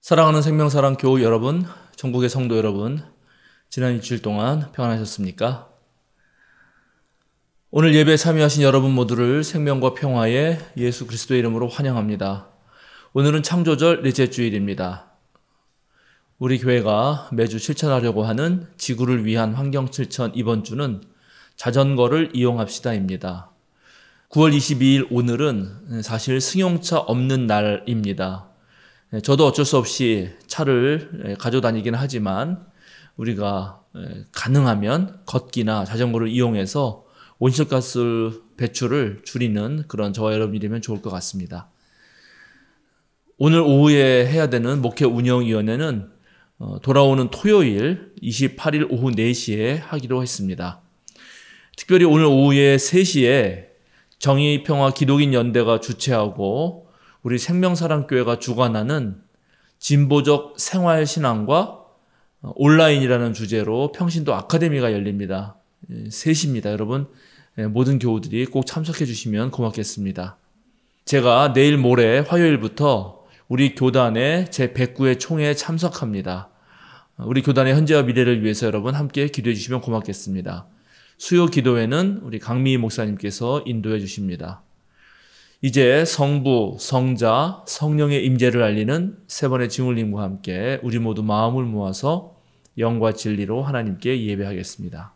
사랑하는 생명사랑 교우 여러분, 전국의 성도 여러분, 지난 일주일 동안 평안하셨습니까? 오늘 예배에 참여하신 여러분 모두를 생명과 평화의 예수 그리스도의 이름으로 환영합니다. 오늘은 창조절 넷째 주일입니다. 우리 교회가 매주 실천하려고 하는 지구를 위한 환경실천 이번 주는 자전거를 이용합시다입니다. 9월 22일 오늘은 사실 승용차 없는 날입니다. 저도 어쩔 수 없이 차를 가지고 다니긴 하지만 우리가 가능하면 걷기나 자전거를 이용해서 온실가스 배출을 줄이는 그런 저와 여러분이 되면 좋을 것 같습니다. 오늘 오후에 해야 되는 목회 운영위원회는 돌아오는 토요일 28일 오후 4시에 하기로 했습니다. 특별히 오늘 오후에 3시에 정의평화 기독인 연대가 주최하고 우리 생명사랑교회가 주관하는 진보적 생활신앙과 온라인이라는 주제로 평신도 아카데미가 열립니다. 3시입니다. 여러분 모든 교우들이 꼭 참석해 주시면 고맙겠습니다. 제가 내일 모레 화요일부터 우리 교단의 제109회 총회에 참석합니다. 우리 교단의 현재와 미래를 위해서 여러분 함께 기도해 주시면 고맙겠습니다. 수요 기도회는 우리 강미희 목사님께서 인도해 주십니다. 이제 성부, 성자, 성령의 임재를 알리는 세 번의 증언림과 함께 우리 모두 마음을 모아서 영과 진리로 하나님께 예배하겠습니다.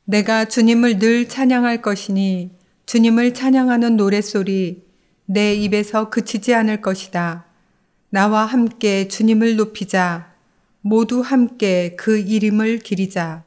내가 주님을 늘 찬양할 것이니 주님을 찬양하는 노랫소리 내 입에서 그치지 않을 것이다. 나와 함께 주님을 높이자. 모두 함께 그 이름을 기리자.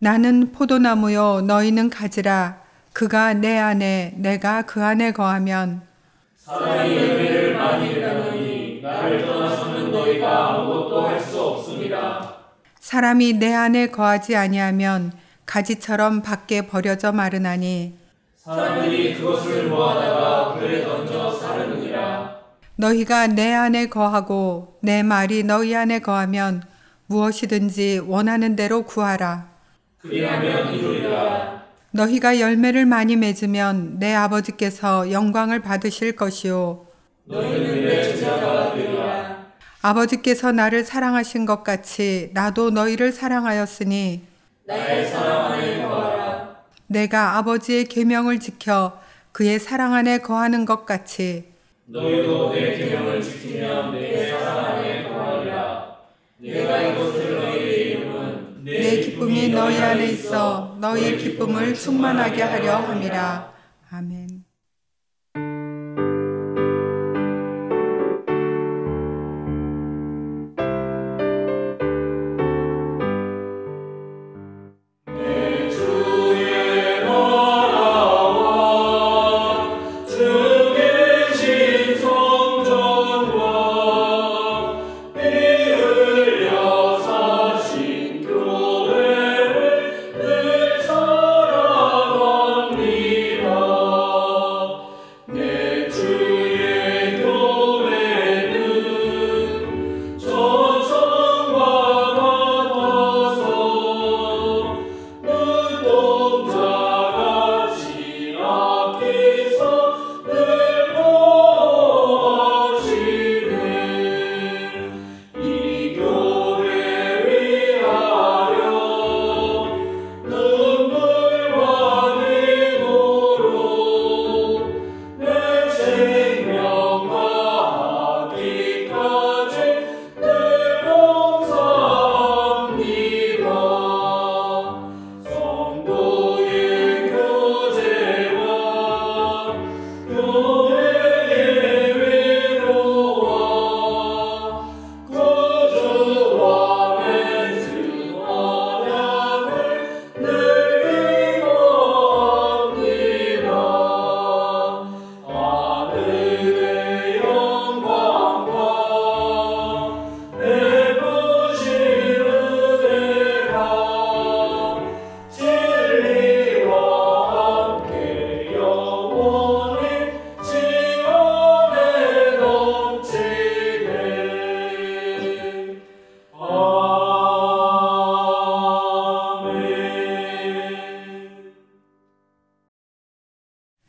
나는 포도나무요 너희는 가지라. 그가 내 안에 내가 그 안에 거하면 사랑의 열매를 많이 내다노니 나를 떠나서는 너희가 아무것도 할 수 없습니다. 사람이 내 안에 거하지 아니하면 가지처럼 밖에 버려져 마르나니 사람들이 그것을 모아다가 불에 던져 사르느니라. 너희가 내 안에 거하고 내 말이 너희 안에 거하면 무엇이든지 원하는 대로 구하라. 그리하면 이루리라. 너희가 열매를 많이 맺으면 내 아버지께서 영광을 받으실 것이요 너희는 내 제자가 되리라. 아버지께서 나를 사랑하신 것 같이 나도 너희를 사랑하였으니 나의 사랑 안에 거하라. 내가 아버지의 계명을 지켜 그의 사랑 안에 거하는 것 같이 너희도 내 계명을 지키면 내 사랑 안에 거하리라. 내가 이것을 너희에게 이름은 내 기쁨 기쁨이 너희 안에 있어 너희 기쁨을 충만하게 하려 함이라. 아멘.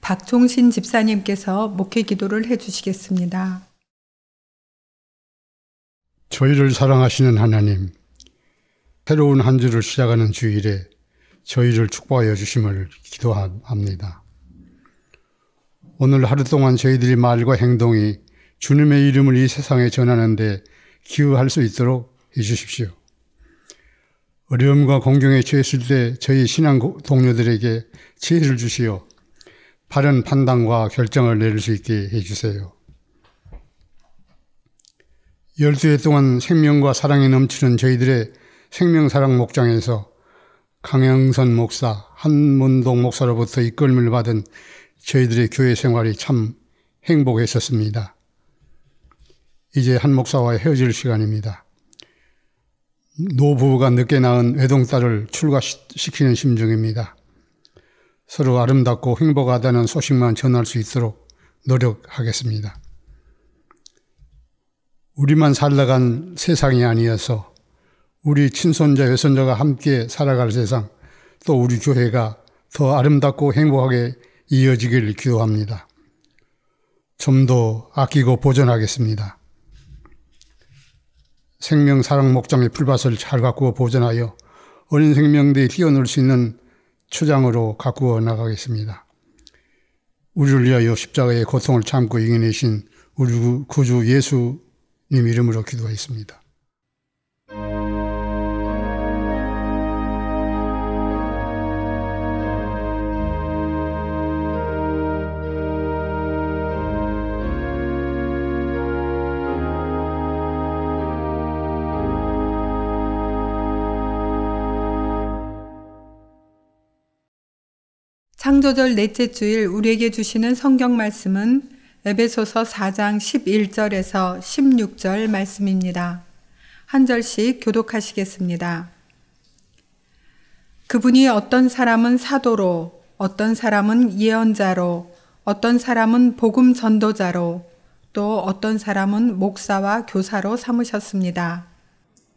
박종신 집사님께서 목회 기도를 해주시겠습니다. 저희를 사랑하시는 하나님, 새로운 한 주를 시작하는 주일에 저희를 축복하여 주심을 기도합니다. 오늘 하루 동안 저희들의 말과 행동이 주님의 이름을 이 세상에 전하는 데 기여할 수 있도록 해주십시오. 어려움과 공경에 처했을 때 저희 신앙 동료들에게 지혜를 주시어 바른 판단과 결정을 내릴 수 있게 해주세요. 12해 동안 생명과 사랑이 넘치는 저희들의 생명사랑 목장에서 강영선 목사, 한문동 목사로부터 이끌림을 받은 저희들의 교회 생활이 참 행복했었습니다. 이제 한 목사와 헤어질 시간입니다. 노부부가 늦게 낳은 외동딸을 출가시키는 심정입니다. 서로 아름답고 행복하다는 소식만 전할 수 있도록 노력하겠습니다. 우리만 살아간 세상이 아니어서 우리 친손자, 외손자가 함께 살아갈 세상, 또 우리 교회가 더 아름답고 행복하게 이어지기를 기도합니다. 좀 더 아끼고 보존하겠습니다. 생명사랑 목장의 풀밭을 잘 가꾸어 보존하여 어린 생명들이 뛰어놀 수 있는 초장으로 가꾸어 나가겠습니다. 우리를 위하여 십자가의 고통을 참고 이겨내신 우리 구주 예수님 이름으로 기도하겠습니다. 창조절 넷째 주일 우리에게 주시는 성경 말씀은 에베소서 4장 11절에서 16절 말씀입니다. 한 절씩 교독하시겠습니다. 그분이 어떤 사람은 사도로, 어떤 사람은 예언자로, 어떤 사람은 복음 전도자로, 또 어떤 사람은 목사와 교사로 삼으셨습니다.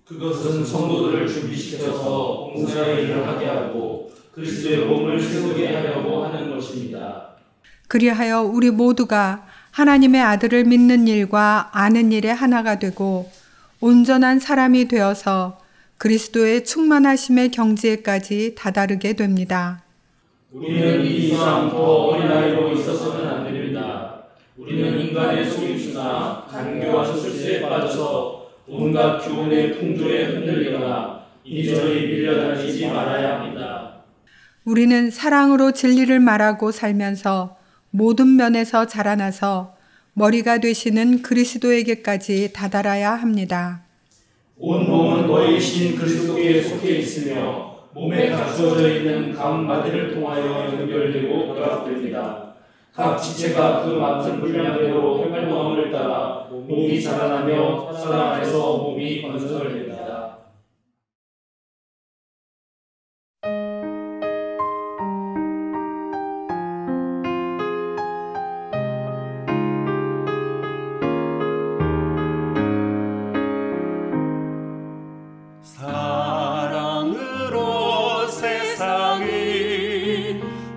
그것은 성도들을 준비시켜서 봉사의 일을 하게 하고 그리스도의 몸을 세우게 하려고 하는 것입니다. 그리하여 우리 모두가 하나님의 아들을 믿는 일과 아는 일에 하나가 되고 온전한 사람이 되어서 그리스도의 충만하심의 경지에까지 다다르게 됩니다. 우리는 이 이상 더 어린아이로 있어서는 안 됩니다. 우리는 인간의 속임수나 간교한 술수에 빠져서 온갖 교훈의 풍조에 흔들리거나 이리저리 밀려다니지 말아야 합니다. 우리는 사랑으로 진리를 말하고 살면서 모든 면에서 자라나서 머리가 되시는 그리스도에게까지 다다라야 합니다. 온 몸은 너희이신 그리스도께 속해 있으며 몸에 갖추어져 있는 각 마디를 통하여 연결되고 결합됩니다. 각 지체가 그 맡은 분량대로 활동함을 따라 몸이 자라나며 사랑 안에서 몸이 건설됩니다. 사랑으로 세상을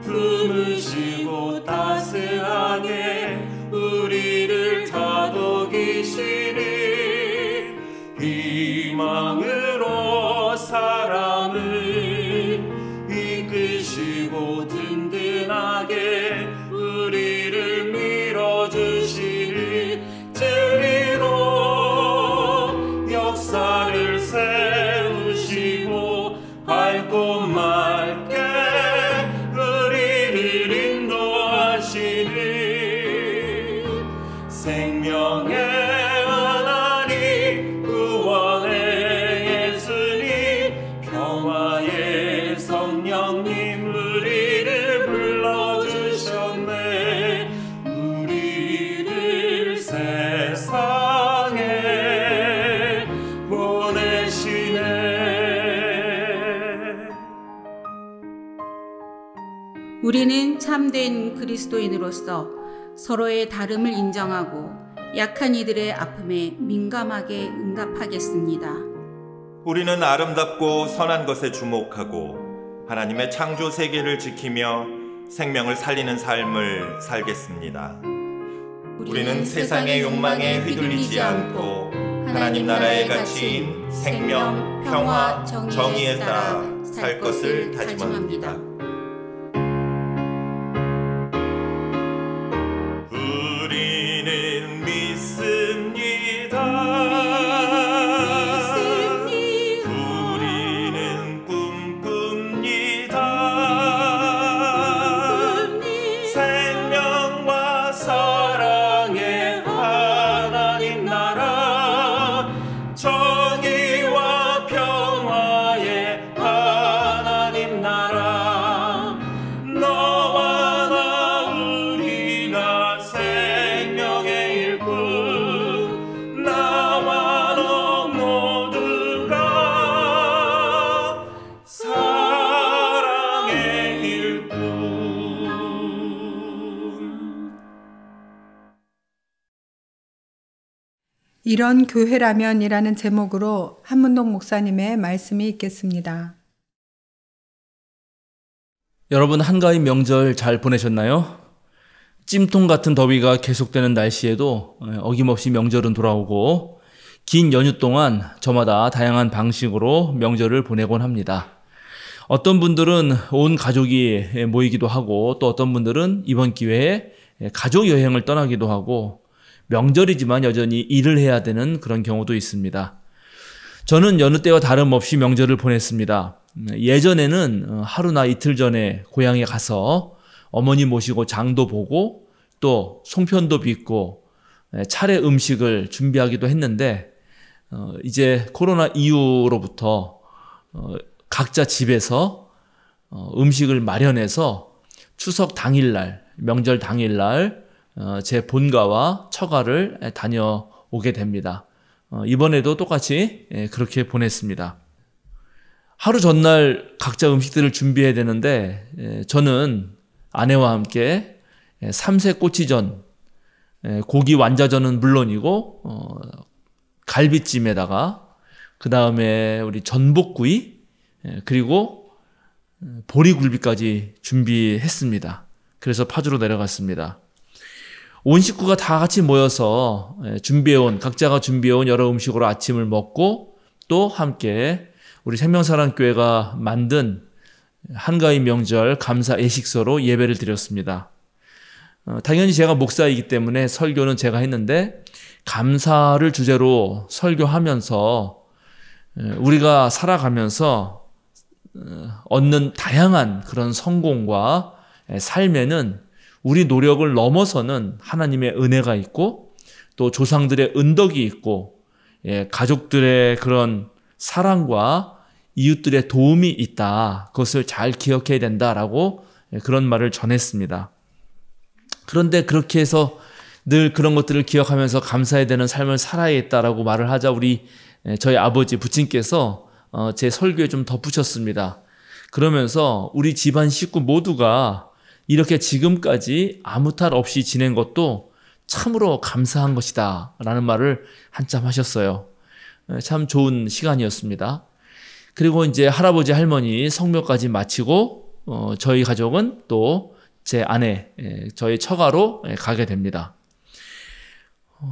품으시고 따스하게 우리를 다독이시니 희망으로 사람을 이끄시고 든든하게 우리를 밀어주시니 진리로 역사를 세우시고 밝고 맑게 우리를 인도하시니 생명의 하나님 구원의 예수님 평화의 성령님 우리를 불러주셨네 우리를 세상에 보내시네. 우리는 참된 그리스도인으로서 서로의 다름을 인정하고 약한 이들의 아픔에 민감하게 응답하겠습니다. 우리는 아름답고 선한 것에 주목하고 하나님의 창조 세계를 지키며 생명을 살리는 삶을 살겠습니다. 우리는 세상의 욕망에 휘둘리지 않고 하나님 나라의 가치인 생명, 평화, 정의에 따라 살 것을 다짐합니다. 우리는 믿습니다. 우리는 꿈꿉니다. 생명과 사랑의 하나님 나라 정의와 평화의 하나님 나라 너와 나 우리가 생명의 일꾼 나와 너 모두가 사랑의 일꾼. 이런 교회라면이라는 제목으로 한문동 목사님의 말씀이 있겠습니다. 여러분 한가위 명절 잘 보내셨나요? 찜통 같은 더위가 계속되는 날씨에도 어김없이 명절은 돌아오고 긴 연휴 동안 저마다 다양한 방식으로 명절을 보내곤 합니다. 어떤 분들은 온 가족이 모이기도 하고 또 어떤 분들은 이번 기회에 가족 여행을 떠나기도 하고 명절이지만 여전히 일을 해야 되는 그런 경우도 있습니다. 저는 여느 때와 다름없이 명절을 보냈습니다. 예전에는 하루나 이틀 전에 고향에 가서 어머니 모시고 장도 보고 또 송편도 빚고 차례 음식을 준비하기도 했는데 이제 코로나 이후로부터 각자 집에서 음식을 마련해서 추석 당일날, 명절 당일날 제 본가와 처가를 다녀오게 됩니다. 이번에도 똑같이 그렇게 보냈습니다. 하루 전날 각자 음식들을 준비해야 되는데 저는 아내와 함께 삼색꼬치전, 고기 완자전은 물론이고 갈비찜에다가 그 다음에 우리 전복구이 그리고 보리굴비까지 준비했습니다. 그래서 파주로 내려갔습니다. 온 식구가 다 같이 모여서 각자가 준비해온 여러 음식으로 아침을 먹고 또 함께 우리 생명사랑교회가 만든 한가위 명절 감사 예식서로 예배를 드렸습니다. 당연히 제가 목사이기 때문에 설교는 제가 했는데 감사를 주제로 설교하면서 우리가 살아가면서 얻는 다양한 그런 성공과 삶에는 우리 노력을 넘어서는 하나님의 은혜가 있고 또 조상들의 은덕이 있고 가족들의 그런 사랑과 이웃들의 도움이 있다. 그것을 잘 기억해야 된다라고 그런 말을 전했습니다. 그런데 그렇게 해서 늘 그런 것들을 기억하면서 감사해야 되는 삶을 살아야겠다라고 말을 하자 저희 아버지 부친께서 제 설교에 좀 덧붙였습니다. 그러면서 우리 집안 식구 모두가 이렇게 지금까지 아무 탈 없이 지낸 것도 참으로 감사한 것이다 라는 말을 한참 하셨어요. 참 좋은 시간이었습니다. 그리고 이제 할아버지 할머니 성묘까지 마치고 저희 가족은 또 제 아내, 저희 처가로 가게 됩니다.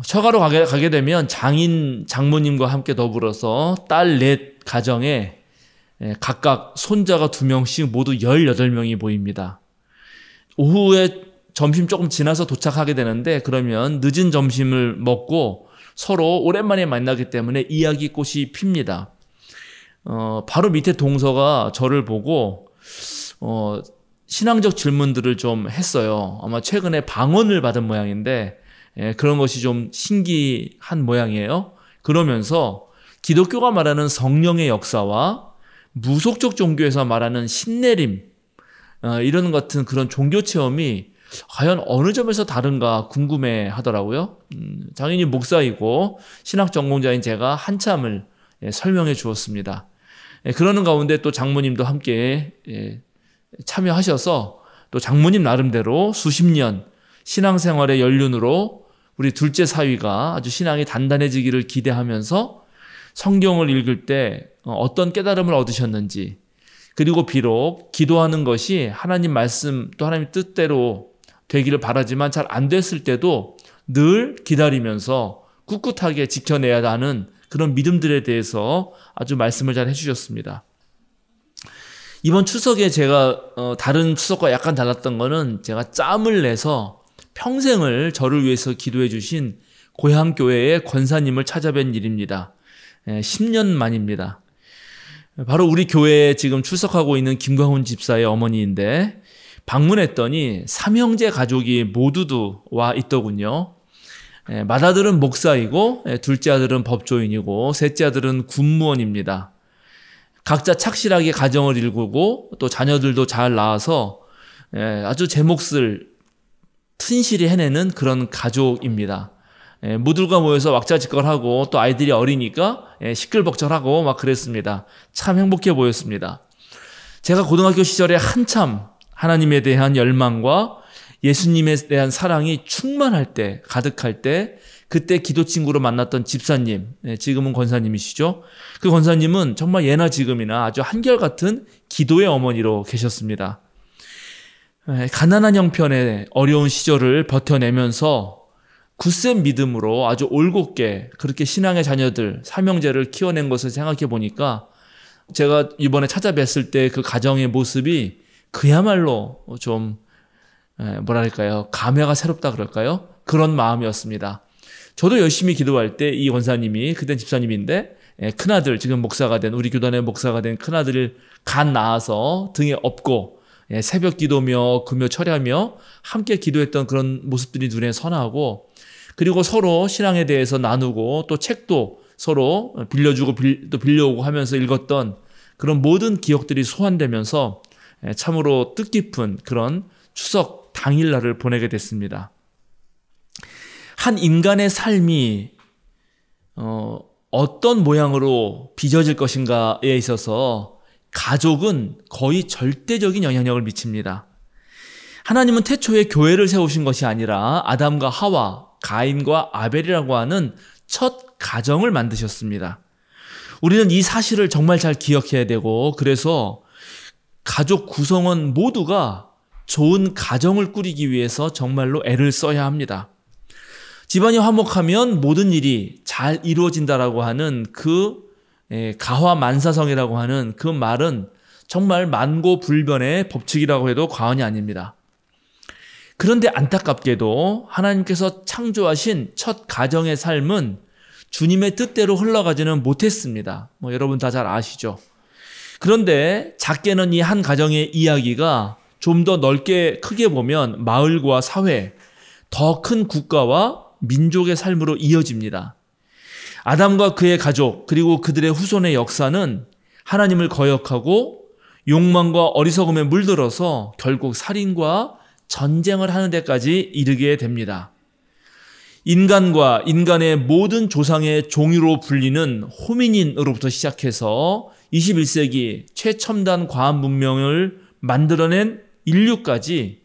처가로 가게 되면 장모님과 함께 더불어서 딸 넷 가정에 각각 손자가 2명씩 모두 18명이 모입니다. 오후에 점심 조금 지나서 도착하게 되는데 그러면 늦은 점심을 먹고 서로 오랜만에 만나기 때문에 이야기꽃이 핍니다. 바로 밑에 동서가 저를 보고 신앙적 질문들을 좀 했어요. 아마 최근에 방언을 받은 모양인데 그런 것이 좀 신기한 모양이에요. 그러면서 기독교가 말하는 성령의 역사와 무속적 종교에서 말하는 신내림 이런 같은 그런 종교 체험이 과연 어느 점에서 다른가 궁금해 하더라고요. 당연히 목사이고 신학 전공자인 제가 한참을 설명해 주었습니다. 그러는 가운데 또 장모님도 함께 참여하셔서 또 장모님 나름대로 수십 년 신앙생활의 연륜으로 우리 둘째 사위가 아주 신앙이 단단해지기를 기대하면서 성경을 읽을 때 어떤 깨달음을 얻으셨는지, 그리고 비록 기도하는 것이 하나님 말씀 또 하나님 뜻대로 되기를 바라지만 잘 안 됐을 때도 늘 기다리면서 꿋꿋하게 지켜내야 하는 그런 믿음들에 대해서 아주 말씀을 잘 해주셨습니다. 이번 추석에 제가 다른 추석과 약간 달랐던 거는 제가 짬을 내서 평생을 저를 위해서 기도해 주신 고향교회의 권사님을 찾아뵌 일입니다. 10년 만입니다. 바로 우리 교회에 지금 출석하고 있는 김광훈 집사의 어머니인데 방문했더니 삼형제 가족이 모두도 와 있더군요. 맏아들은 목사이고 둘째 아들은 법조인이고 셋째 아들은 군무원입니다. 각자 착실하게 가정을 일구고 또 자녀들도 잘 낳아서 아주 제 몫을 튼실히 해내는 그런 가족입니다. 모두가 모여서 왁자지껄하고 또 아이들이 어리니까 시끌벅적하고 막 그랬습니다. 참 행복해 보였습니다. 제가 고등학교 시절에 한참 하나님에 대한 열망과 예수님에 대한 사랑이 충만할 때, 가득할 때 그때 기도 친구로 만났던 집사님, 지금은 권사님이시죠. 그 권사님은 정말 예나 지금이나 아주 한결같은 기도의 어머니로 계셨습니다. 가난한 형편의 어려운 시절을 버텨내면서 굳센 믿음으로 아주 올곧게 그렇게 신앙의 자녀들, 삼형제를 키워낸 것을 생각해 보니까 제가 이번에 찾아뵀을 때 그 가정의 모습이 그야말로 좀 뭐랄까요, 감회가 새롭다 그럴까요? 그런 마음이었습니다. 저도 열심히 기도할 때 이 권사님이 그땐 집사님인데 큰아들, 지금 목사가 된, 우리 교단의 목사가 된 큰아들을 간 낳아서 등에 업고 새벽 기도며 금요 철야며 함께 기도했던 그런 모습들이 눈에 선하고, 그리고 서로 신앙에 대해서 나누고 또 책도 서로 빌려주고 또 빌려오고 하면서 읽었던 그런 모든 기억들이 소환되면서 참으로 뜻깊은 그런 추석 당일날을 보내게 됐습니다. 한 인간의 삶이 어떤 모양으로 빚어질 것인가에 있어서 가족은 거의 절대적인 영향력을 미칩니다. 하나님은 태초에 교회를 세우신 것이 아니라 아담과 하와, 가인과 아벨이라고 하는 첫 가정을 만드셨습니다. 우리는 이 사실을 정말 잘 기억해야 되고, 그래서 가족 구성원 모두가 좋은 가정을 꾸리기 위해서 정말로 애를 써야 합니다. 집안이 화목하면 모든 일이 잘 이루어진다라고 하는 그 가화만사성이라고 하는 그 말은 정말 만고불변의 법칙이라고 해도 과언이 아닙니다. 그런데 안타깝게도 하나님께서 창조하신 첫 가정의 삶은 주님의 뜻대로 흘러가지는 못했습니다. 여러분 다 잘 아시죠? 그런데 작게는 이 한 가정의 이야기가 좀 더 넓게 크게 보면 마을과 사회, 더 큰 국가와 민족의 삶으로 이어집니다. 아담과 그의 가족 그리고 그들의 후손의 역사는 하나님을 거역하고 욕망과 어리석음에 물들어서 결국 살인과 전쟁을 하는 데까지 이르게 됩니다. 인간과 인간의 모든 조상의 종류로 불리는 호미닌으로부터 시작해서 21세기 최첨단 과학 문명을 만들어낸 인류까지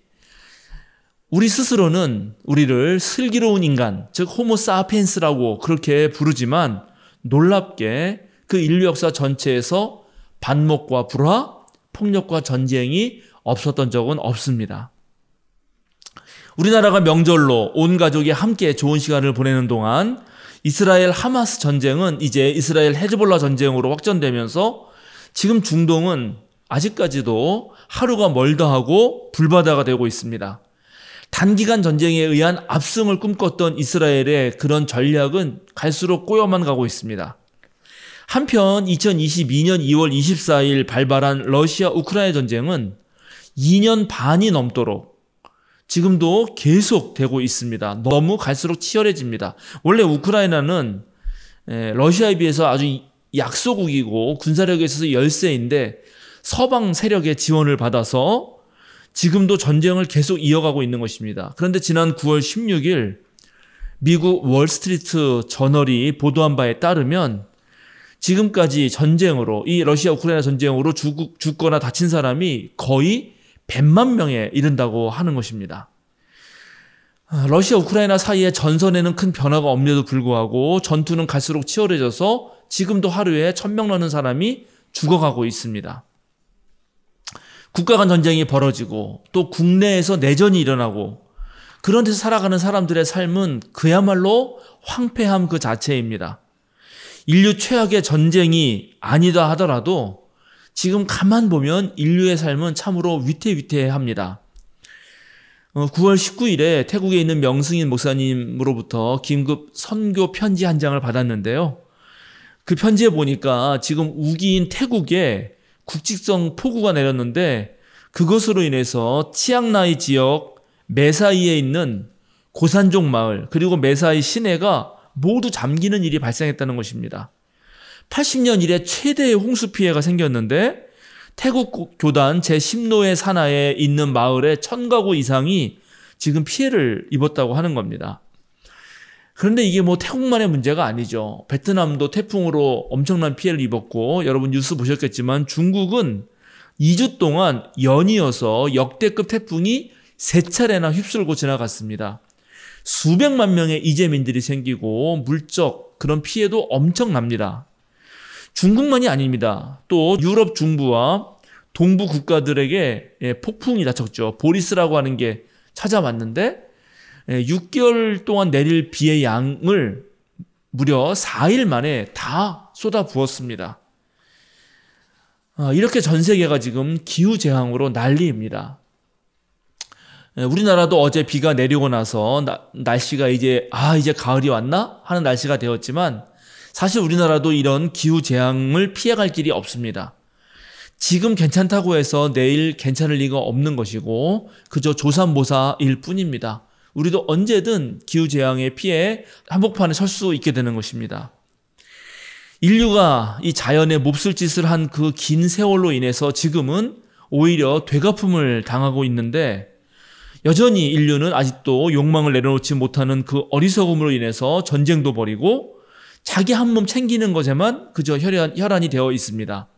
우리 스스로는 우리를 슬기로운 인간, 즉 호모 사피엔스라고 그렇게 부르지만 놀랍게 그 인류 역사 전체에서 반목과 불화, 폭력과 전쟁이 없었던 적은 없습니다. 우리나라가 명절로 온 가족이 함께 좋은 시간을 보내는 동안 이스라엘 하마스 전쟁은 이제 이스라엘 헤즈볼라 전쟁으로 확전되면서 지금 중동은 아직까지도 하루가 멀다 하고 불바다가 되고 있습니다. 단기간 전쟁에 의한 압승을 꿈꿨던 이스라엘의 그런 전략은 갈수록 꼬여만 가고 있습니다. 한편 2022년 2월 24일 발발한 러시아 우크라이나 전쟁은 2년 반이 넘도록 지금도 계속되고 있습니다. 너무 갈수록 치열해집니다. 원래 우크라이나는 러시아에 비해서 아주 약소국이고 군사력에 있어서 열세인데 서방 세력의 지원을 받아서 지금도 전쟁을 계속 이어가고 있는 것입니다. 그런데 지난 9월 16일 미국 월스트리트 저널이 보도한 바에 따르면 지금까지 전쟁으로 이 러시아 우크라이나 전쟁으로 죽거나 다친 사람이 거의 100만 명에 이른다고 하는 것입니다. 러시아 우크라이나 사이의 전선에는 큰 변화가 없는데도 불구하고 전투는 갈수록 치열해져서 지금도 하루에 1000명 넘는 사람이 죽어가고 있습니다. 국가 간 전쟁이 벌어지고 또 국내에서 내전이 일어나고 그런 데서 살아가는 사람들의 삶은 그야말로 황폐함 그 자체입니다. 인류 최악의 전쟁이 아니다 하더라도 지금 가만 보면 인류의 삶은 참으로 위태위태합니다. 9월 19일에 태국에 있는 명승인 목사님으로부터 긴급 선교 편지 한 장을 받았는데요. 그 편지에 보니까 지금 우기인 태국에 국직성 폭우가 내렸는데 그것으로 인해서 치앙라이 지역 메사이에 있는 고산족 마을 그리고 메사이 시내가 모두 잠기는 일이 발생했다는 것입니다. 80년 이래 최대의 홍수 피해가 생겼는데 태국 교단 제10노예 산하에 있는 마을의 1000가구 이상이 지금 피해를 입었다고 하는 겁니다. 그런데 이게 태국만의 문제가 아니죠. 베트남도 태풍으로 엄청난 피해를 입었고 여러분 뉴스 보셨겠지만 중국은 2주 동안 연이어서 역대급 태풍이 3차례나 휩쓸고 지나갔습니다. 수백만 명의 이재민들이 생기고 물적 그런 피해도 엄청납니다. 중국만이 아닙니다. 또 유럽 중부와 동부 국가들에게 폭풍이 닥쳤죠. 보리스라고 하는 게 찾아왔는데 6개월 동안 내릴 비의 양을 무려 4일 만에 다 쏟아부었습니다. 이렇게 전 세계가 지금 기후재앙으로 난리입니다. 우리나라도 어제 비가 내리고 나서 날씨가 이제 가을이 왔나 하는 날씨가 되었지만 사실 우리나라도 이런 기후재앙을 피해갈 길이 없습니다. 지금 괜찮다고 해서 내일 괜찮을 리가 없는 것이고 그저 조삼모사일 뿐입니다. 우리도 언제든 기후재앙의 피해 한복판에 설 수 있게 되는 것입니다. 인류가 이 자연에 몹쓸 짓을 한 그 긴 세월로 인해서 지금은 오히려 되갚음을 당하고 있는데 여전히 인류는 아직도 욕망을 내려놓지 못하는 그 어리석음으로 인해서 전쟁도 벌이고 자기 한 몸 챙기는 것에만 그저 혈안이 되어 있습니다.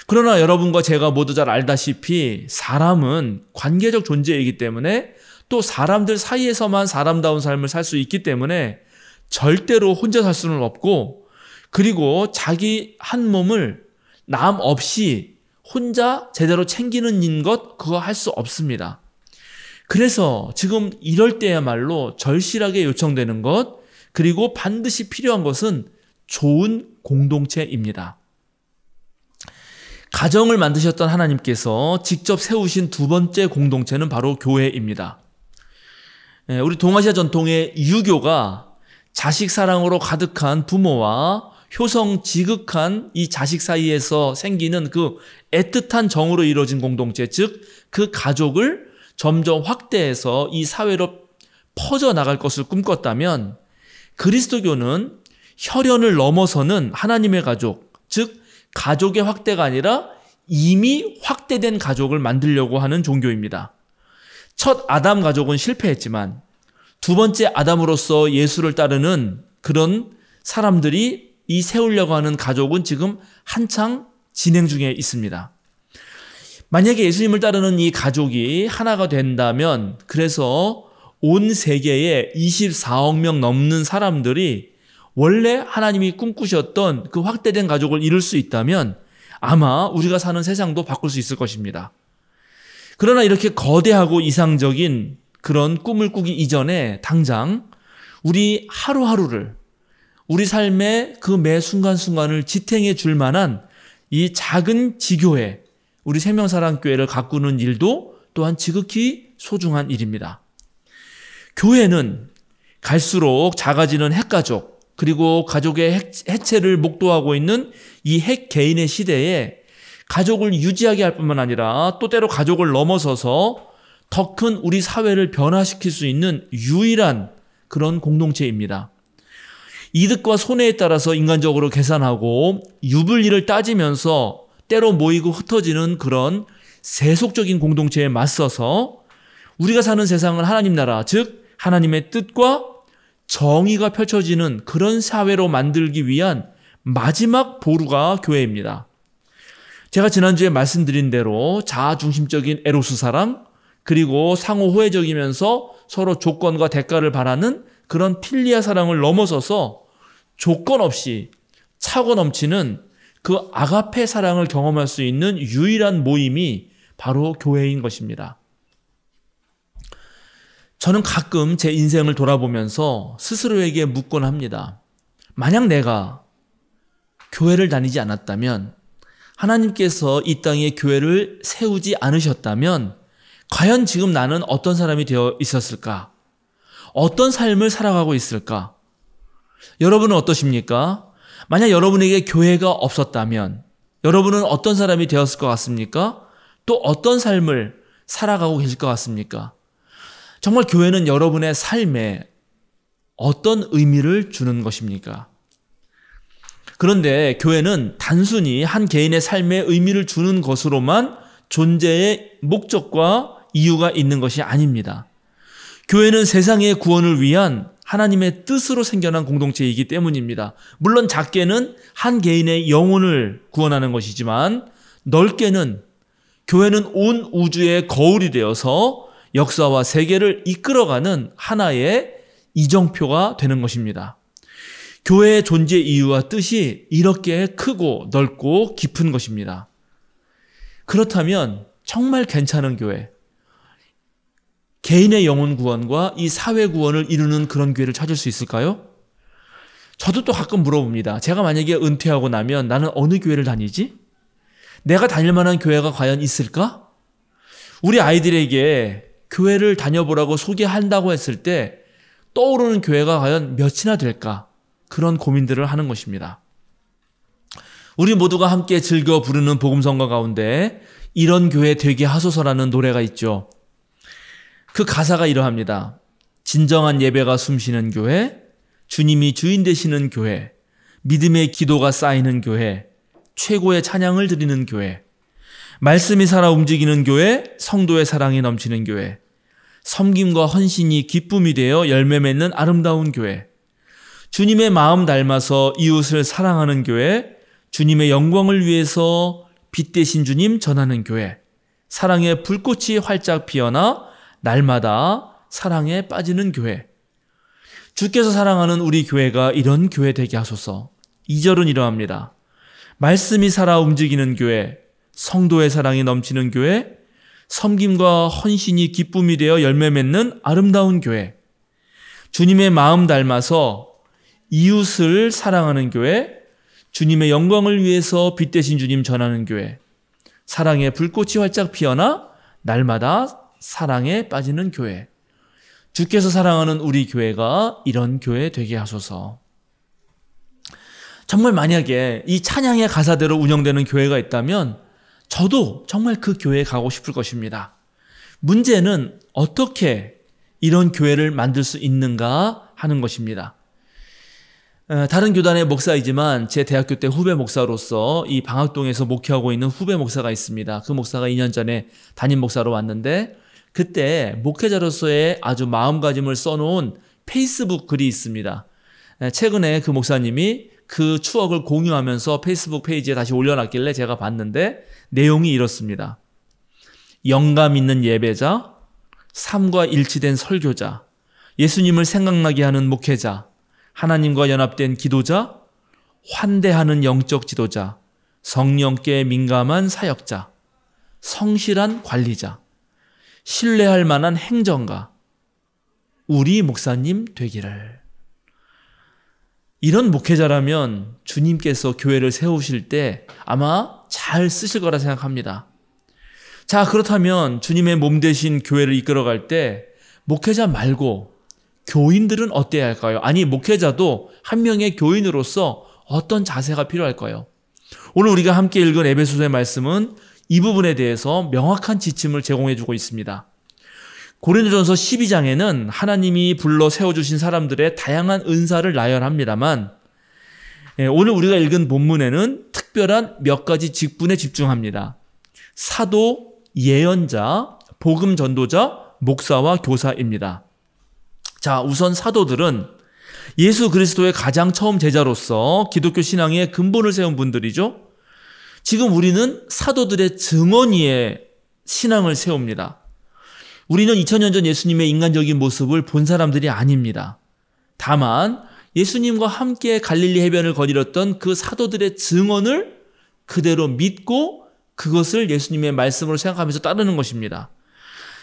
그러나 여러분과 제가 모두 잘 알다시피 사람은 관계적 존재이기 때문에 또 사람들 사이에서만 사람다운 삶을 살 수 있기 때문에 절대로 혼자 살 수는 없고 그리고 자기 한 몸을 남 없이 혼자 제대로 챙기는 것 그거 할 수 없습니다. 그래서 지금 이럴 때야말로 절실하게 요청되는 것 그리고 반드시 필요한 것은 좋은 공동체입니다. 가정을 만드셨던 하나님께서 직접 세우신 두 번째 공동체는 바로 교회입니다. 우리 동아시아 전통의 유교가 자식 사랑으로 가득한 부모와 효성 지극한 이 자식 사이에서 생기는 그 애틋한 정으로 이루어진 공동체, 즉 그 가족을 점점 확대해서 이 사회로 퍼져나갈 것을 꿈꿨다면, 그리스도교는 혈연을 넘어서는 하나님의 가족, 즉 가족의 확대가 아니라 이미 확대된 가족을 만들려고 하는 종교입니다. 첫 아담 가족은 실패했지만 두 번째 아담으로서 예수를 따르는 그런 사람들이 이 세우려고 하는 가족은 지금 한창 진행 중에 있습니다. 만약에 예수님을 따르는 이 가족이 하나가 된다면, 그래서 온 세계에 24억 명 넘는 사람들이 원래 하나님이 꿈꾸셨던 그 확대된 가족을 이룰 수 있다면 아마 우리가 사는 세상도 바꿀 수 있을 것입니다. 그러나 이렇게 거대하고 이상적인 그런 꿈을 꾸기 이전에 당장 우리 하루하루를, 우리 삶의 그 매 순간순간을 지탱해 줄 만한 이 작은 지교회, 우리 생명사랑교회를 가꾸는 일도 또한 지극히 소중한 일입니다. 교회는 갈수록 작아지는 핵가족, 그리고 가족의 해체를 목도하고 있는 이 핵 개인의 시대에 가족을 유지하게 할 뿐만 아니라 또 때로 가족을 넘어서서 더 큰 우리 사회를 변화시킬 수 있는 유일한 그런 공동체입니다. 이득과 손해에 따라서 인간적으로 계산하고 유불리를 따지면서 때로 모이고 흩어지는 그런 세속적인 공동체에 맞서서 우리가 사는 세상을 하나님 나라, 즉 하나님의 뜻과 정의가 펼쳐지는 그런 사회로 만들기 위한 마지막 보루가 교회입니다. 제가 지난주에 말씀드린 대로 자아중심적인 에로스 사랑, 그리고 상호 호혜적이면서 서로 조건과 대가를 바라는 그런 필리아 사랑을 넘어서서 조건 없이 차고 넘치는 그 아가페 사랑을 경험할 수 있는 유일한 모임이 바로 교회인 것입니다. 저는 가끔 제 인생을 돌아보면서 스스로에게 묻곤 합니다. 만약 내가 교회를 다니지 않았다면, 하나님께서 이 땅에 교회를 세우지 않으셨다면 과연 지금 나는 어떤 사람이 되어 있었을까? 어떤 삶을 살아가고 있을까? 여러분은 어떠십니까? 만약 여러분에게 교회가 없었다면 여러분은 어떤 사람이 되었을 것 같습니까? 또 어떤 삶을 살아가고 계실 것 같습니까? 정말 교회는 여러분의 삶에 어떤 의미를 주는 것입니까? 그런데 교회는 단순히 한 개인의 삶에 의미를 주는 것으로만 존재의 목적과 이유가 있는 것이 아닙니다. 교회는 세상의 구원을 위한 하나님의 뜻으로 생겨난 공동체이기 때문입니다. 물론 작게는 한 개인의 영혼을 구원하는 것이지만, 넓게는 교회는 온 우주의 거울이 되어서 역사와 세계를 이끌어가는 하나의 이정표가 되는 것입니다. 교회의 존재 이유와 뜻이 이렇게 크고 넓고 깊은 것입니다. 그렇다면 정말 괜찮은 교회, 개인의 영혼 구원과 이 사회 구원을 이루는 그런 교회를 찾을 수 있을까요? 저도 또 가끔 물어봅니다. 제가 만약에 은퇴하고 나면 나는 어느 교회를 다니지? 내가 다닐 만한 교회가 과연 있을까? 우리 아이들에게 교회를 다녀보라고 소개한다고 했을 때 떠오르는 교회가 과연 몇이나 될까? 그런 고민들을 하는 것입니다. 우리 모두가 함께 즐겨 부르는 복음성가 가운데 이런 교회 되게 하소서라는 노래가 있죠. 그 가사가 이러합니다. 진정한 예배가 숨쉬는 교회, 주님이 주인 되시는 교회, 믿음의 기도가 쌓이는 교회, 최고의 찬양을 드리는 교회, 말씀이 살아 움직이는 교회, 성도의 사랑이 넘치는 교회, 섬김과 헌신이 기쁨이 되어 열매 맺는 아름다운 교회, 주님의 마음 닮아서 이웃을 사랑하는 교회, 주님의 영광을 위해서 빛 대신 주님 전하는 교회, 사랑의 불꽃이 활짝 피어나 날마다 사랑에 빠지는 교회. 주께서 사랑하는 우리 교회가 이런 교회 되게 하소서. 2절은 이러합니다. 말씀이 살아 움직이는 교회, 성도의 사랑이 넘치는 교회, 섬김과 헌신이 기쁨이 되어 열매 맺는 아름다운 교회, 주님의 마음 닮아서 이웃을 사랑하는 교회, 주님의 영광을 위해서 빛 대신 주님 전하는 교회, 사랑의 불꽃이 활짝 피어나 날마다 사랑에 빠지는 교회. 주께서 사랑하는 우리 교회가 이런 교회 되게 하소서. 정말 만약에 이 찬양의 가사대로 운영되는 교회가 있다면 저도 정말 그 교회에 가고 싶을 것입니다. 문제는 어떻게 이런 교회를 만들 수 있는가 하는 것입니다. 다른 교단의 목사이지만 제 대학교 때 후배 목사로서 이 방학동에서 목회하고 있는 후배 목사가 있습니다. 그 목사가 2년 전에 담임 목사로 왔는데 그때 목회자로서의 아주 마음가짐을 써놓은 페이스북 글이 있습니다. 최근에 그 목사님이 그 추억을 공유하면서 페이스북 페이지에 다시 올려놨길래 제가 봤는데 내용이 이렇습니다. 영감 있는 예배자, 삶과 일치된 설교자, 예수님을 생각나게 하는 목회자, 하나님과 연합된 기도자, 환대하는 영적 지도자, 성령께 민감한 사역자, 성실한 관리자, 신뢰할 만한 행정가, 우리 목사님 되기를. 이런 목회자라면 주님께서 교회를 세우실 때 아마 잘 쓰실 거라 생각합니다. 자, 그렇다면 주님의 몸 되신 교회를 이끌어갈 때 목회자 말고 교인들은 어때야 할까요? 아니, 목회자도 한 명의 교인으로서 어떤 자세가 필요할까요? 오늘 우리가 함께 읽은 에베소서의 말씀은 이 부분에 대해서 명확한 지침을 제공해주고 있습니다. 고린도전서 12장에는 하나님이 불러 세워주신 사람들의 다양한 은사를 나열합니다만 오늘 우리가 읽은 본문에는 특별한 몇 가지 직분에 집중합니다. 사도, 예언자, 복음 전도자, 목사와 교사입니다. 자, 우선 사도들은 예수 그리스도의 가장 처음 제자로서 기독교 신앙의 근본을 세운 분들이죠. 지금 우리는 사도들의 증언 위에 신앙을 세웁니다. 우리는 2000년 전 예수님의 인간적인 모습을 본 사람들이 아닙니다. 다만 예수님과 함께 갈릴리 해변을 거닐었던 그 사도들의 증언을 그대로 믿고 그것을 예수님의 말씀으로 생각하면서 따르는 것입니다.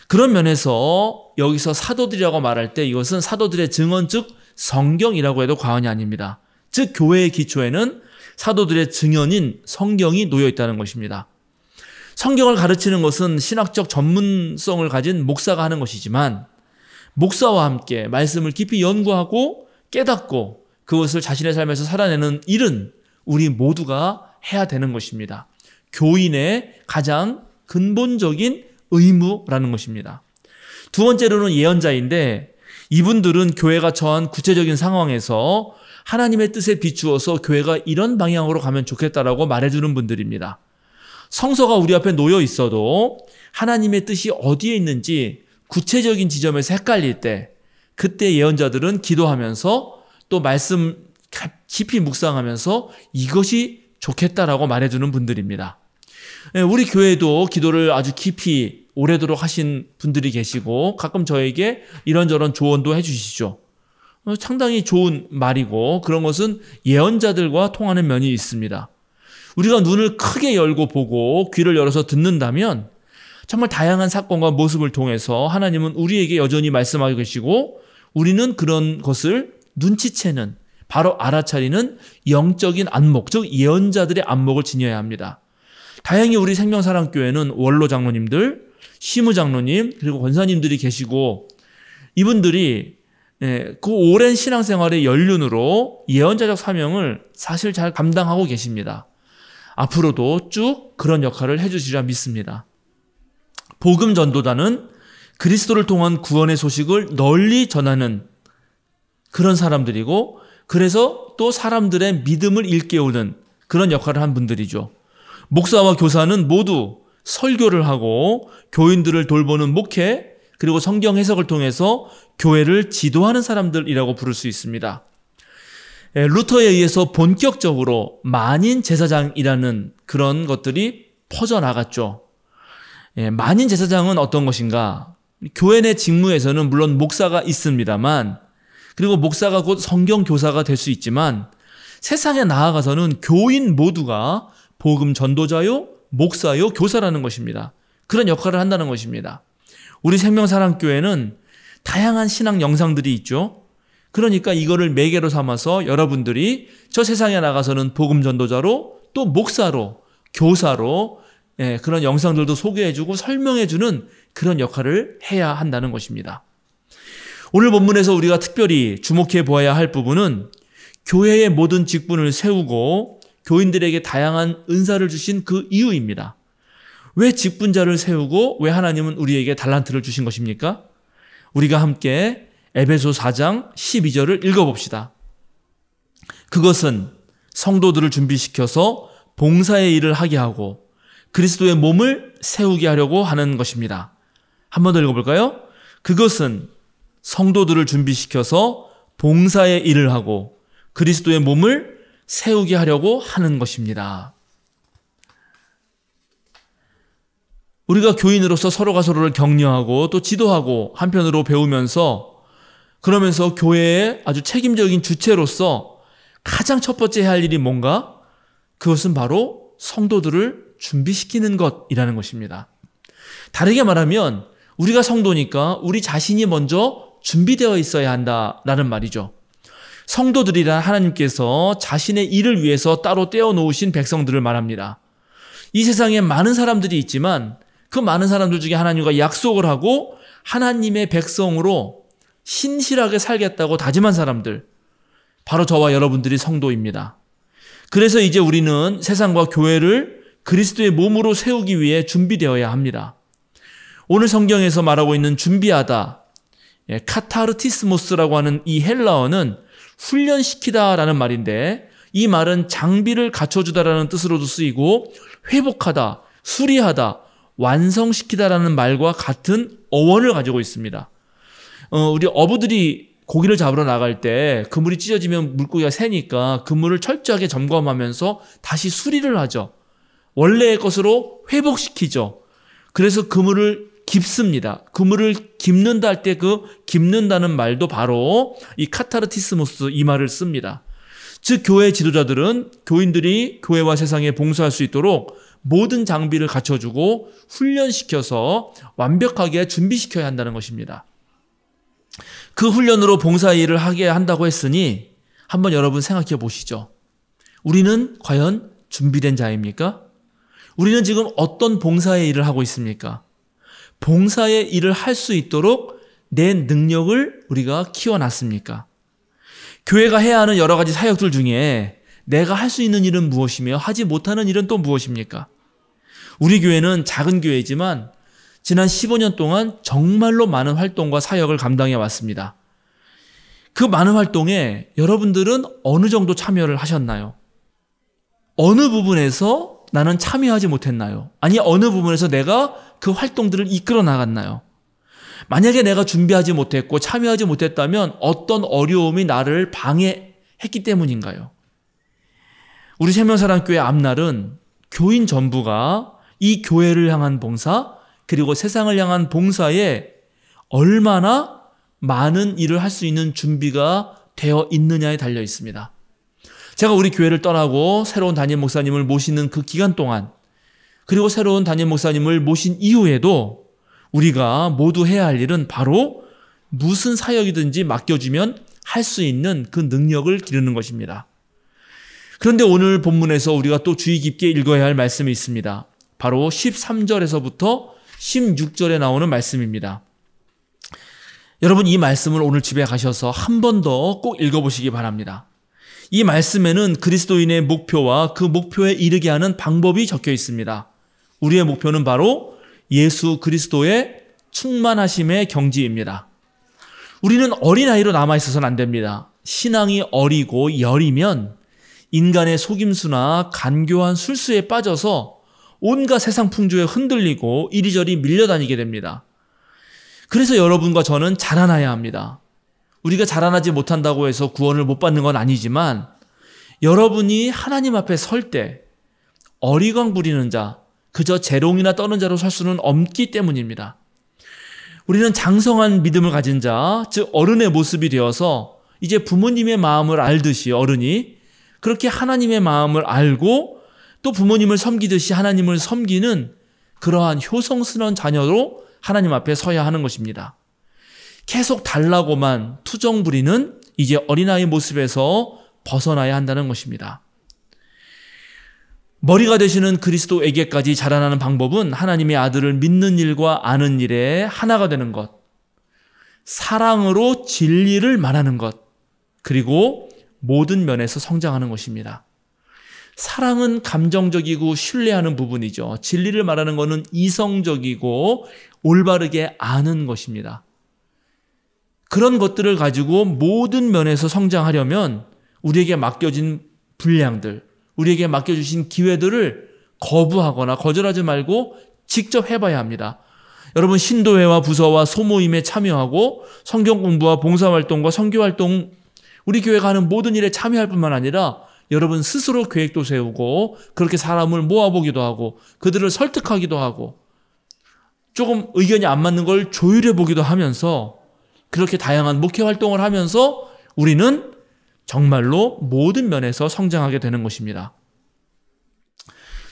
그런 면에서 여기서 사도들이라고 말할 때 이것은 사도들의 증언, 즉 성경이라고 해도 과언이 아닙니다. 즉 교회의 기초에는 사도들의 증언인 성경이 놓여 있다는 것입니다. 성경을 가르치는 것은 신학적 전문성을 가진 목사가 하는 것이지만 목사와 함께 말씀을 깊이 연구하고 깨닫고 그것을 자신의 삶에서 살아내는 일은 우리 모두가 해야 되는 것입니다. 교인의 가장 근본적인 의무라는 것입니다. 두 번째로는 예언자인데 이분들은 교회가 처한 구체적인 상황에서 하나님의 뜻에 비추어서 교회가 이런 방향으로 가면 좋겠다라고 말해주는 분들입니다. 성서가 우리 앞에 놓여 있어도 하나님의 뜻이 어디에 있는지 구체적인 지점에서 헷갈릴 때 그때 예언자들은 기도하면서 또 말씀 깊이 묵상하면서 이것이 좋겠다라고 말해주는 분들입니다. 우리 교회도 기도를 아주 깊이 오래도록 하신 분들이 계시고 가끔 저에게 이런저런 조언도 해주시죠. 상당히 좋은 말이고 그런 것은 예언자들과 통하는 면이 있습니다. 우리가 눈을 크게 열고 보고 귀를 열어서 듣는다면 정말 다양한 사건과 모습을 통해서 하나님은 우리에게 여전히 말씀하고 계시고 우리는 그런 것을 눈치채는 바로 알아차리는 영적인 안목, 즉 예언자들의 안목을 지녀야 합니다. 다행히 우리 생명사랑교회는 원로 장로님들, 시무 장로님 그리고 권사님들이 계시고 이분들이 그 오랜 신앙생활의 연륜으로 예언자적 사명을 사실 잘 감당하고 계십니다. 앞으로도 쭉 그런 역할을 해주시리라 믿습니다. 복음 전도자는 그리스도를 통한 구원의 소식을 널리 전하는 그런 사람들이고 그래서 또 사람들의 믿음을 일깨우는 그런 역할을 한 분들이죠. 목사와 교사는 모두 설교를 하고 교인들을 돌보는 목회 그리고 성경 해석을 통해서 교회를 지도하는 사람들이라고 부를 수 있습니다. 루터에 의해서 본격적으로 만인 제사장이라는 그런 것들이 퍼져나갔죠. 만인 제사장은 어떤 것인가? 교회 내 직무에서는 물론 목사가 있습니다만 그리고 목사가 곧 성경 교사가 될 수 있지만 세상에 나아가서는 교인 모두가 복음 전도자요, 목사요, 교사라는 것입니다. 그런 역할을 한다는 것입니다. 우리 생명사랑교회는 다양한 신앙 영상들이 있죠. 그러니까 이거를 매개로 삼아서 여러분들이 저 세상에 나가서는 복음 전도자로 또 목사로, 교사로 그런 영상들도 소개해주고 설명해주는 그런 역할을 해야 한다는 것입니다. 오늘 본문에서 우리가 특별히 주목해 보아야 할 부분은 교회의 모든 직분을 세우고 교인들에게 다양한 은사를 주신 그 이유입니다. 왜 직분자를 세우고 왜 하나님은 우리에게 달란트를 주신 것입니까? 우리가 함께 에베소 4장 12절을 읽어봅시다. 그것은 성도들을 준비시켜서 봉사의 일을 하게 하고 그리스도의 몸을 세우게 하려고 하는 것입니다. 한 번 더 읽어볼까요? 그것은 성도들을 준비시켜서 봉사의 일을 하고 그리스도의 몸을 세우게 하려고 하는 것입니다. 우리가 교인으로서 서로가 서로를 격려하고 또 지도하고 한편으로 배우면서 그러면서 교회의 아주 책임적인 주체로서 가장 첫 번째 해야 할 일이 뭔가? 그것은 바로 성도들을 준비시키는 것이라는 것입니다. 다르게 말하면 우리가 성도니까 우리 자신이 먼저 준비되어 있어야 한다라는 말이죠. 성도들이란 하나님께서 자신의 일을 위해서 따로 떼어놓으신 백성들을 말합니다. 이 세상에 많은 사람들이 있지만 그 많은 사람들 중에 하나님과 약속을 하고 하나님의 백성으로 신실하게 살겠다고 다짐한 사람들, 바로 저와 여러분들이 성도입니다. 그래서 이제 우리는 세상과 교회를 그리스도의 몸으로 세우기 위해 준비되어야 합니다. 오늘 성경에서 말하고 있는 준비하다, 카타르티스모스라고 하는 이 헬라어는 훈련시키다라는 말인데 이 말은 장비를 갖춰주다라는 뜻으로도 쓰이고 회복하다, 수리하다, 완성시키다라는 말과 같은 어원을 가지고 있습니다. 우리 어부들이 고기를 잡으러 나갈 때 그물이 찢어지면 물고기가 새니까 그물을 철저하게 점검하면서 다시 수리를 하죠. 원래의 것으로 회복시키죠. 그래서 그물을 깁습니다. 그물을 깁는다 할 때 그 깁는다는 말도 바로 이 카타르티스모스 이 말을 씁니다. 즉 교회 지도자들은 교인들이 교회와 세상에 봉사할 수 있도록 모든 장비를 갖춰주고 훈련시켜서 완벽하게 준비시켜야 한다는 것입니다. 그 훈련으로 봉사 일을 하게 한다고 했으니 한번 여러분 생각해 보시죠. 우리는 과연 준비된 자입니까? 우리는 지금 어떤 봉사의 일을 하고 있습니까? 봉사의 일을 할 수 있도록 내 능력을 우리가 키워놨습니까? 교회가 해야 하는 여러 가지 사역들 중에 내가 할 수 있는 일은 무엇이며 하지 못하는 일은 또 무엇입니까? 우리 교회는 작은 교회지만 지난 15년 동안 정말로 많은 활동과 사역을 감당해 왔습니다. 그 많은 활동에 여러분들은 어느 정도 참여를 하셨나요? 어느 부분에서 나는 참여하지 못했나요? 아니, 어느 부분에서 내가 그 활동들을 이끌어 나갔나요? 만약에 내가 준비하지 못했고 참여하지 못했다면 어떤 어려움이 나를 방해했기 때문인가요? 우리 생명사랑교회 앞날은 교인 전부가 이 교회를 향한 봉사 그리고 세상을 향한 봉사에 얼마나 많은 일을 할 수 있는 준비가 되어 있느냐에 달려 있습니다. 제가 우리 교회를 떠나고 새로운 담임 목사님을 모시는 그 기간 동안 그리고 새로운 담임 목사님을 모신 이후에도 우리가 모두 해야 할 일은 바로 무슨 사역이든지 맡겨주면 할 수 있는 그 능력을 기르는 것입니다. 그런데 오늘 본문에서 우리가 또 주의 깊게 읽어야 할 말씀이 있습니다. 바로 13절에서부터 16절에 나오는 말씀입니다. 여러분, 이 말씀을 오늘 집에 가셔서 한 번 더 꼭 읽어보시기 바랍니다. 이 말씀에는 그리스도인의 목표와 그 목표에 이르게 하는 방법이 적혀 있습니다. 우리의 목표는 바로 예수 그리스도의 충만하심의 경지입니다. 우리는 어린아이로 남아있어서는 안 됩니다. 신앙이 어리고 여리면 인간의 속임수나 간교한 술수에 빠져서 온갖 세상 풍조에 흔들리고 이리저리 밀려다니게 됩니다. 그래서 여러분과 저는 자라나야 합니다. 우리가 자라나지 못한다고 해서 구원을 못 받는 건 아니지만 여러분이 하나님 앞에 설 때 어리광 부리는 자, 그저 재롱이나 떠는 자로 설 수는 없기 때문입니다. 우리는 장성한 믿음을 가진 자, 즉 어른의 모습이 되어서 이제 부모님의 마음을 알듯이 어른이 그렇게 하나님의 마음을 알고 또 부모님을 섬기듯이 하나님을 섬기는 그러한 효성스러운 자녀로 하나님 앞에 서야 하는 것입니다. 계속 달라고만 투정 부리는 이제 어린아이 모습에서 벗어나야 한다는 것입니다. 머리가 되시는 그리스도에게까지 자라나는 방법은 하나님의 아들을 믿는 일과 아는 일에 하나가 되는 것, 사랑으로 진리를 말하는 것, 그리고 모든 면에서 성장하는 것입니다. 사랑은 감정적이고 신뢰하는 부분이죠. 진리를 말하는 것은 이성적이고 올바르게 아는 것입니다. 그런 것들을 가지고 모든 면에서 성장하려면 우리에게 맡겨진 분량들, 우리에게 맡겨주신 기회들을 거부하거나 거절하지 말고 직접 해봐야 합니다. 여러분, 신도회와 부서와 소모임에 참여하고 성경 공부와 봉사활동과 선교활동, 우리 교회가 하는 모든 일에 참여할 뿐만 아니라 여러분 스스로 계획도 세우고 그렇게 사람을 모아보기도 하고 그들을 설득하기도 하고 조금 의견이 안 맞는 걸 조율해 보기도 하면서 그렇게 다양한 목회 활동을 하면서 우리는 정말로 모든 면에서 성장하게 되는 것입니다.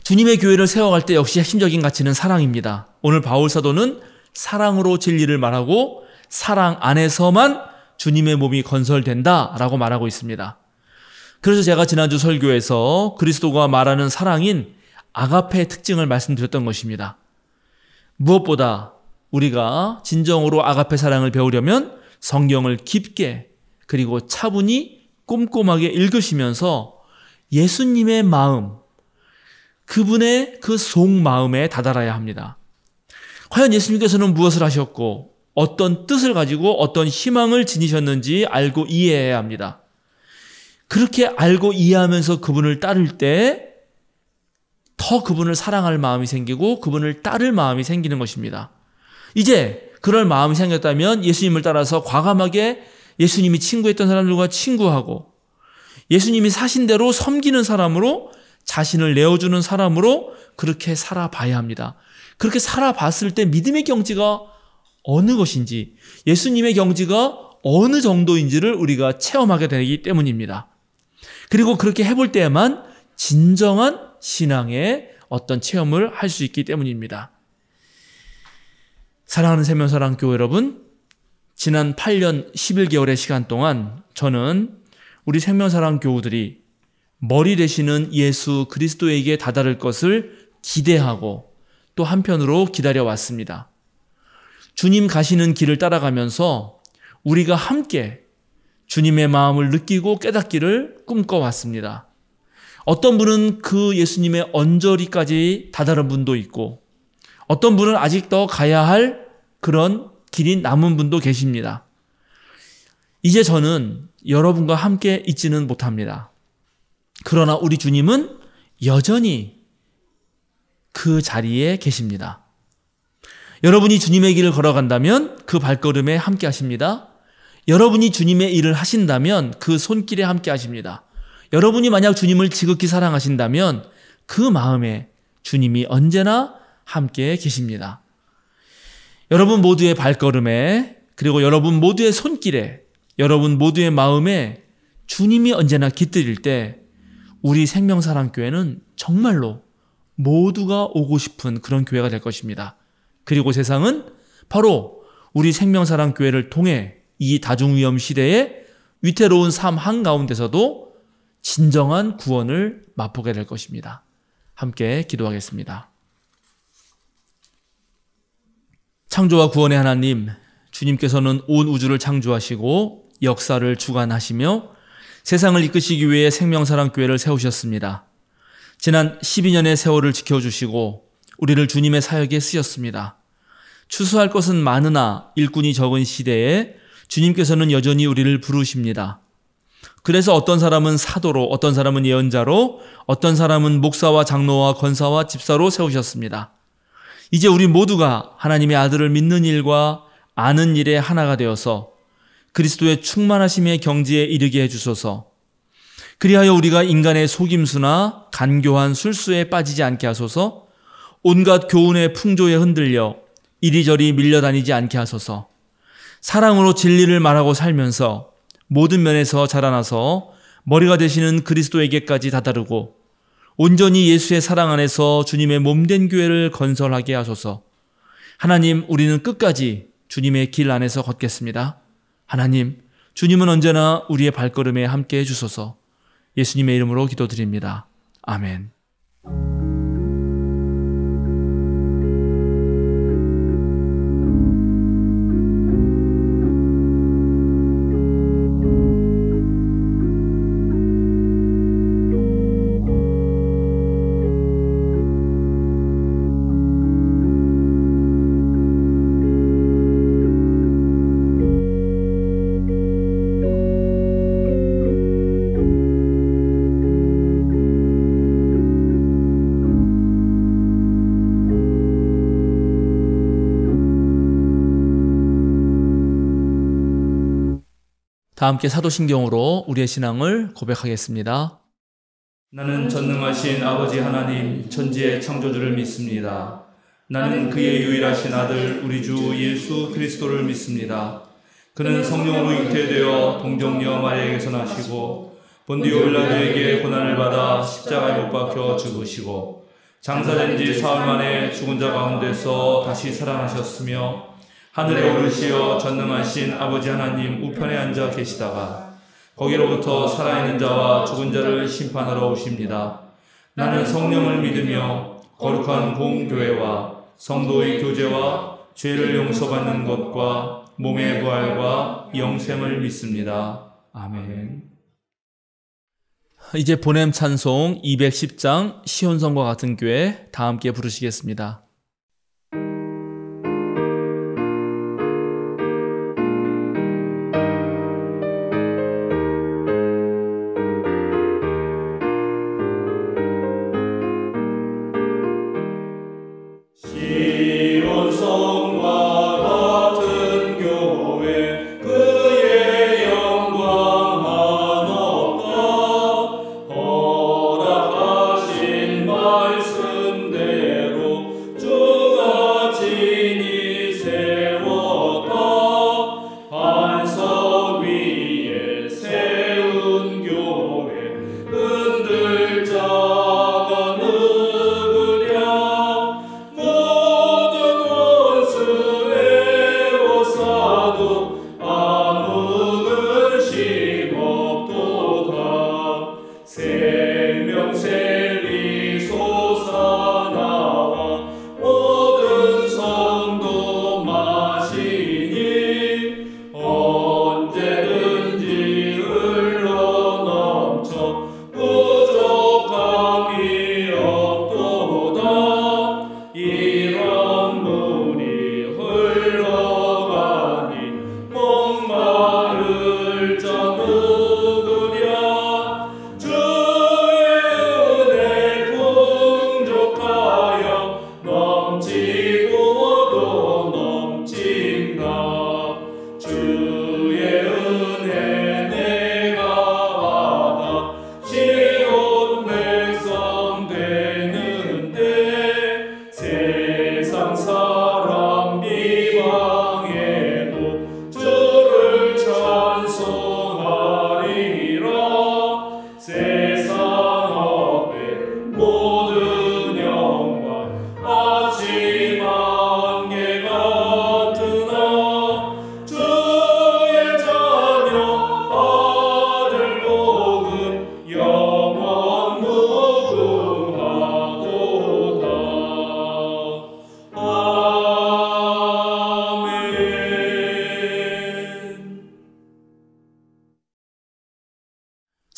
주님의 교회를 세워갈 때 역시 핵심적인 가치는 사랑입니다. 오늘 바울 사도는 사랑으로 진리를 말하고 사랑 안에서만 주님의 몸이 건설된다라고 말하고 있습니다. 그래서 제가 지난주 설교에서 그리스도가 말하는 사랑인 아가페의 특징을 말씀드렸던 것입니다. 무엇보다 우리가 진정으로 아가페 사랑을 배우려면 성경을 깊게 그리고 차분히 꼼꼼하게 읽으시면서 예수님의 마음, 그분의 그 속마음에 다다라야 합니다. 과연 예수님께서는 무엇을 하셨고 어떤 뜻을 가지고 어떤 희망을 지니셨는지 알고 이해해야 합니다. 그렇게 알고 이해하면서 그분을 따를 때 더 그분을 사랑할 마음이 생기고 그분을 따를 마음이 생기는 것입니다. 이제 그럴 마음이 생겼다면 예수님을 따라서 과감하게 예수님이 친구했던 사람들과 친구하고 예수님이 사신 대로 섬기는 사람으로 자신을 내어주는 사람으로 그렇게 살아봐야 합니다. 그렇게 살아봤을 때 믿음의 경지가 어느 것인지, 예수님의 경지가 어느 정도인지를 우리가 체험하게 되기 때문입니다. 그리고 그렇게 해볼 때에만 진정한 신앙의 어떤 체험을 할 수 있기 때문입니다. 사랑하는 생명사랑교회 여러분, 지난 8년 11개월의 시간 동안 저는 우리 생명사랑교우들이 머리 되시는 예수 그리스도에게 다다를 것을 기대하고 또 한편으로 기다려왔습니다. 주님 가시는 길을 따라가면서 우리가 함께 주님의 마음을 느끼고 깨닫기를 꿈꿔왔습니다. 어떤 분은 그 예수님의 언저리까지 다다른 분도 있고 어떤 분은 아직 더 가야 할 그런 길이 남은 분도 계십니다. 이제 저는 여러분과 함께 있지는 못합니다. 그러나 우리 주님은 여전히 그 자리에 계십니다. 여러분이 주님의 길을 걸어간다면 그 발걸음에 함께 하십니다. 여러분이 주님의 일을 하신다면 그 손길에 함께 하십니다. 여러분이 만약 주님을 지극히 사랑하신다면 그 마음에 주님이 언제나 함께 계십니다. 여러분 모두의 발걸음에 그리고 여러분 모두의 손길에 여러분 모두의 마음에 주님이 언제나 깃들일 때 우리 생명사랑교회는 정말로 모두가 오고 싶은 그런 교회가 될 것입니다. 그리고 세상은 바로 우리 생명사랑교회를 통해 이 다중위험 시대에 위태로운 삶 한가운데서도 진정한 구원을 맛보게 될 것입니다. 함께 기도하겠습니다. 창조와 구원의 하나님, 주님께서는 온 우주를 창조하시고 역사를 주관하시며 세상을 이끄시기 위해 생명사랑교회를 세우셨습니다. 지난 12년의 세월을 지켜주시고 우리를 주님의 사역에 쓰셨습니다. 추수할 것은 많으나 일꾼이 적은 시대에 주님께서는 여전히 우리를 부르십니다. 그래서 어떤 사람은 사도로, 어떤 사람은 예언자로, 어떤 사람은 목사와 장로와 권사와 집사로 세우셨습니다. 이제 우리 모두가 하나님의 아들을 믿는 일과 아는 일에 하나가 되어서 그리스도의 충만하심의 경지에 이르게 해주소서. 그리하여 우리가 인간의 속임수나 간교한 술수에 빠지지 않게 하소서. 온갖 교훈의 풍조에 흔들려 이리저리 밀려다니지 않게 하소서. 사랑으로 진리를 말하고 살면서 모든 면에서 자라나서 머리가 되시는 그리스도에게까지 다다르고 온전히 예수의 사랑 안에서 주님의 몸된 교회를 건설하게 하소서. 하나님, 우리는 끝까지 주님의 길 안에서 걷겠습니다. 하나님, 주님은 언제나 우리의 발걸음에 함께 해주소서. 예수님의 이름으로 기도드립니다. 아멘. 다 함께 사도신경으로 우리의 신앙을 고백하겠습니다. 나는 전능하신 아버지 하나님 천지의 창조주를 믿습니다. 나는 그의 유일하신 아들 우리 주 예수 그리스도를 믿습니다. 그는 성령으로 잉태되어 동정녀 마리아에게서 나시고 본디오 빌라도에게 고난을 받아 십자가에 못 박혀 죽으시고 장사된 지 사흘 만에 죽은 자 가운데서 다시 살아나셨으며 하늘에 오르시어 전능하신 아버지 하나님 우편에 앉아 계시다가 거기로부터 살아있는 자와 죽은 자를 심판하러 오십니다. 나는 성령을 믿으며 거룩한 공교회와 성도의 교제와 죄를 용서받는 것과 몸의 부활과 영생을 믿습니다. 아멘. 이제 보냄 찬송 210장 시온성과 같은 교회 다 함께 부르시겠습니다.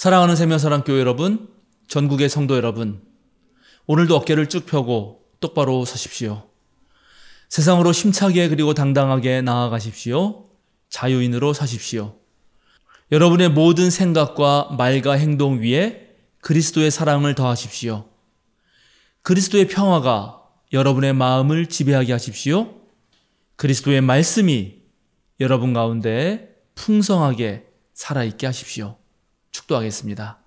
사랑하는 생명사랑교회 여러분, 전국의 성도 여러분, 오늘도 어깨를 쭉 펴고 똑바로 서십시오. 세상으로 힘차게 그리고 당당하게 나아가십시오. 자유인으로 사십시오. 여러분의 모든 생각과 말과 행동 위에 그리스도의 사랑을 더하십시오. 그리스도의 평화가 여러분의 마음을 지배하게 하십시오. 그리스도의 말씀이 여러분 가운데 풍성하게 살아있게 하십시오. 축도하겠습니다.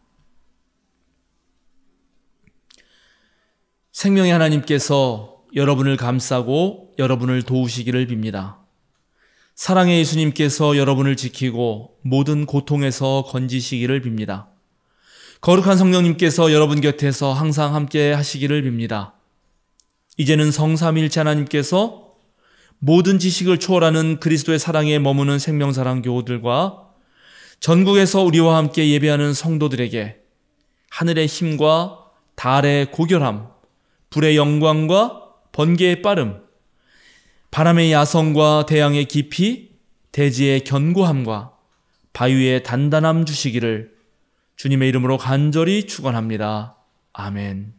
생명의 하나님께서 여러분을 감싸고 여러분을 도우시기를 빕니다. 사랑의 예수님께서 여러분을 지키고 모든 고통에서 건지시기를 빕니다. 거룩한 성령님께서 여러분 곁에서 항상 함께 하시기를 빕니다. 이제는 성삼위일체 하나님께서 모든 지식을 초월하는 그리스도의 사랑에 머무는 생명사랑 교우들과 전국에서 우리와 함께 예배하는 성도들에게 하늘의 힘과 달의 고결함, 불의 영광과 번개의 빠름, 바람의 야성과 태양의 깊이, 대지의 견고함과 바위의 단단함 주시기를 주님의 이름으로 간절히 축원합니다. 아멘.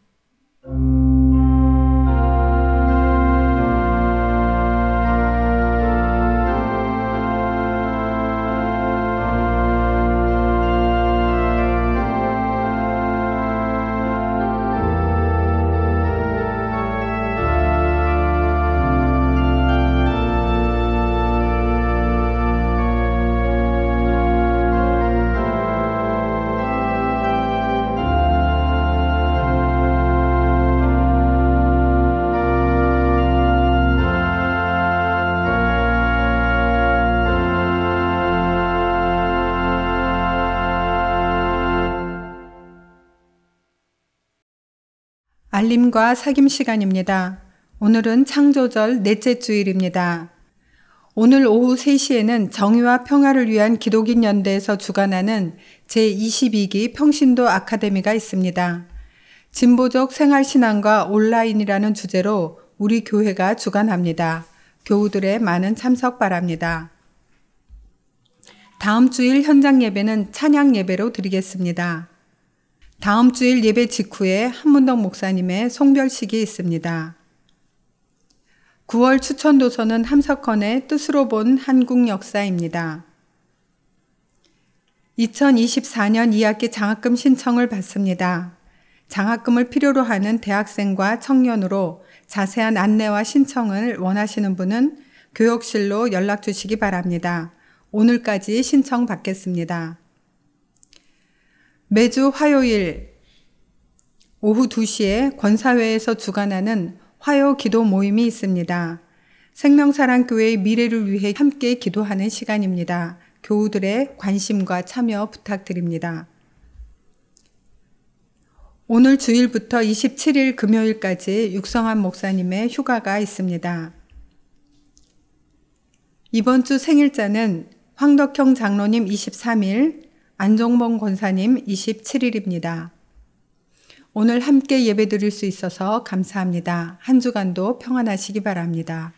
알림과 사귐 시간입니다. 오늘은 창조절 넷째 주일입니다. 오늘 오후 3시에는 정의와 평화를 위한 기독인 연대에서 주관하는 제22기 평신도 아카데미가 있습니다. 진보적 생활신앙과 온라인이라는 주제로 우리 교회가 주관합니다. 교우들의 많은 참석 바랍니다. 다음 주일 현장 예배는 찬양 예배로 드리겠습니다. 다음 주일 예배 직후에 한문덕 목사님의 송별식이 있습니다. 9월 추천도서는 함석헌의 뜻으로 본 한국 역사입니다. 2024년 2학기 장학금 신청을 받습니다. 장학금을 필요로 하는 대학생과 청년으로 자세한 안내와 신청을 원하시는 분은 교역실로 연락 주시기 바랍니다. 오늘까지 신청 받겠습니다. 매주 화요일 오후 2시에 권사회에서 주관하는 화요 기도 모임이 있습니다. 생명사랑교회의 미래를 위해 함께 기도하는 시간입니다. 교우들의 관심과 참여 부탁드립니다. 오늘 주일부터 27일 금요일까지 육성한 목사님의 휴가가 있습니다. 이번 주 생일자는 황덕형 장로님 23일, 안종범 권사님 27일입니다. 오늘 함께 예배드릴 수 있어서 감사합니다. 한 주간도 평안하시기 바랍니다.